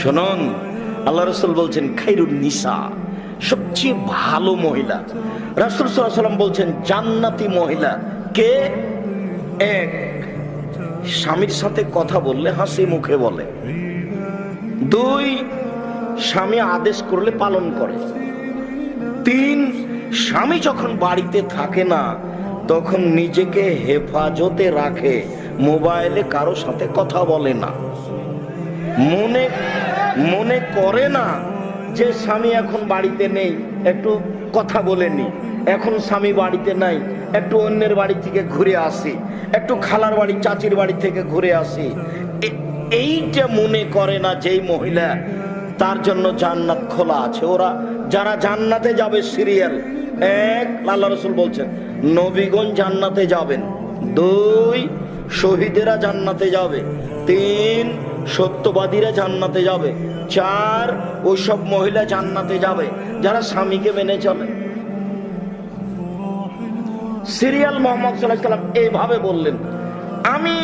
শুনুন, আল্লাহ রাসূল বলছেন খায়রুন নিসা, সবচেয়ে ভালো মহিলা। রাসূল সাল্লাল্লাহু আলাইহি ওয়াসাল্লাম বলছেন জান্নাতি মহিলা কে? এক, স্বামীর সাথে কথা বললে হাসি মুখে বলে। দুই, স্বামী আদেশ করলে পালন করে। তিন, স্বামী যখন বাড়িতে থাকে না তখন নিজেকে হেফাজতে রাখে, মোবাইলে কারো সাথে কথা বলে না, মনে করে না যে স্বামী এখন বাড়িতে নেই, একটু কথা বলে নি, এখন স্বামী বাড়িতে নাই, একটু অন্যের বাড়ি থেকে ঘুরে আসি, একটু খালার বাড়ি চাচির বাড়ি থেকে ঘুরে আসি। এইটা মনে করে না যেই মহিলা, তার জন্য জান্নাত খোলা আছে। ওরা যারা জান্নাতে যাবে সিরিয়াল এক, আল্লাহ রাসূল বলছেন নবীগণ জান্নাতে যাবেন। দুই, শহীদেরা জান্নাতে যাবে। তিন, সত্যবাদীরা জান্নাতে যাবে। চার, ওইসব মহিলা জান্নাতে যাবে যারা স্বামীকে মেনে চলে। সিরিয়াল মোহাম্মদ সাল্লাল্লাহু আলাইহি ওয়াসাল্লাম এইভাবে বললেন। আমি